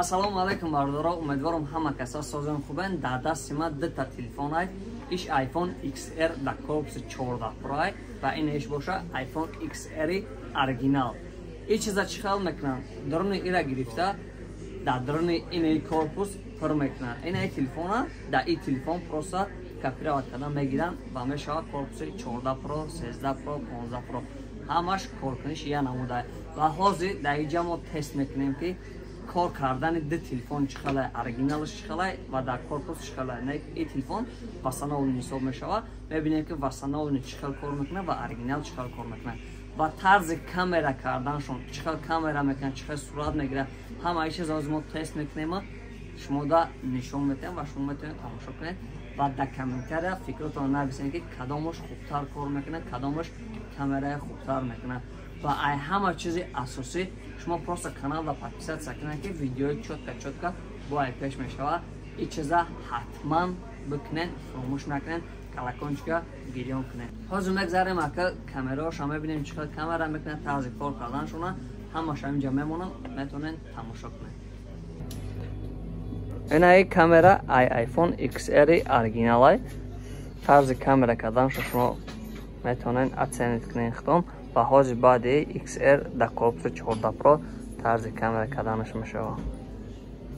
Ассалому алайкум бардора, умедворам ҳама каса созан хубен. Дар дасти ман дута телефон ай. Иш iPhone XR дар корпуси 14 Pro ай ва инеш боша iPhone XR оригинал. Ин чиза чӣ хел мекунанд? Даруни ира гирифта дар даруни ин корпус пур мекунанд. Ин телефона дар ин телефон просто копировать кардан мегиранд ва мешавад корпуси 14 Pro, 13 Pro, 15 Pro. Ҳамаш коркуниш я намуда. Ва ҳозир дар инҷа мо тест мекунем ки کار کردن دو تلفن چخله оригиналش چخله و در корпус چخله. نه این تلفن واسه اون حساب میشه. ببینید که واسه اون چخل کار میکنه و оригинал چخل کار میکنه. و طرز کامera کردنشون چخل کامera میکنه، چخل صورت میگیره. همه چیز از ما تست میکنیم. شما دا نشون میدیم و شما میتونید تماشا کنید و در کامنتر فکرتون نویسید که کدامش خوبتر کار میکنه، کدامش کامera خوبتر میکنه. و ای همه چیز اساسی شما پروسه کانال و подписаться کنید که ویدیو چوتکا با ای پیش میشود. این چیزا حتما بکنید، فراموش نکنید، کلکانچکا گیریان کنید. حاضر میگذاریم که کامera شما ببینید چقدر کامera میکنه، طرز کار کردنشونه. همش اینجا میمونن، میتونید تماشا کنید. این ای کامera iPhone XR оригинал. طرز کامera کردنش شما میتونید اعتماد کنید خودتون. و حاضر بعد XR در корпус 14 Pro طرز کامera کردنش میشه.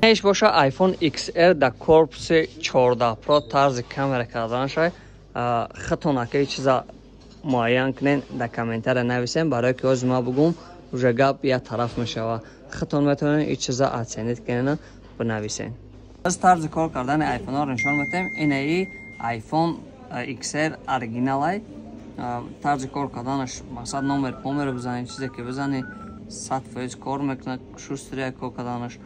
ایش باشه iPhone XR در корпус 14 Pro طرز کامera کردنش. خودتون که چیزا معین کنین در کامنتر نویسین برای که از ما بگم روزه گپ یا طرف میشه. خودتون میتونین این چیزا اعتماد کنین بنویسین. از طرز کار کردن آیفون ها نشون میدیم. این ای iPhone XR оригинал. طرز کار کردنش مقصد نمبر رو بزنید، چیزی که بزنید 100% کار میکنه. شوستری کار کردنش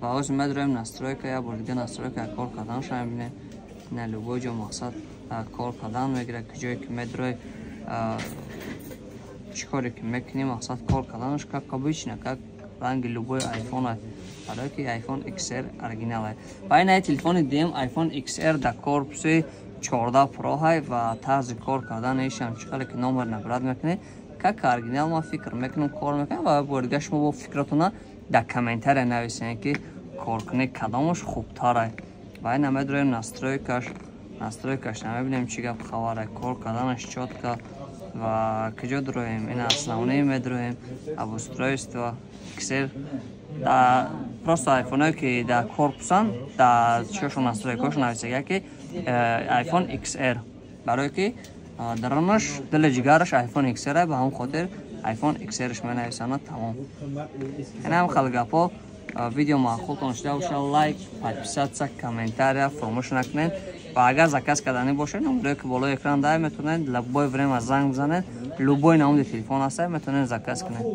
و از میداریم نسترویکا یا بار دیگه نسترویکا کار کردنش هم ببینید. نه لوگو جو مقصد کار کردن میگیره که جایی که میداره چیکاری که میکنیم مقصد کار کردنش که کابیچ نه که رنگ لوگوی آیفون است. برای که آیفون XR оригинал. و این تلفن دیم آیفون XR در корпус 14 Pro های و طرز کار کردنش هم چقدر که نمبر نبرد میکنه که оригинал ما فکر میکنم کار میکنه و بارگاه شما با فکرتون در کامنتر نویسین که کار کنه کدامش خوبتره. و این میداریم نسترویکاش نمیبینیم چی گپ خبره، کار کردنش چوتکا و کجا درویم. این اصلاونی میداریم ابوسترویست و XR در просто آیفون که در корпусан در چشم نسترویکاش نویسه که iPhone XR برای که درونش دل جگرش iPhone XR به هم خاطر iPhone XRش منویسن. تمام. این هم خلقا ویدیو معقولتون شده باشه لایک، подписаться، комментария فراموش نکنید. و اگر زکس کردنی باشه نمره که بالای اکران داره میتونید لبای وریم از زنگ بزنید. لبای نمود تلفن هست میتونید زکس کنید.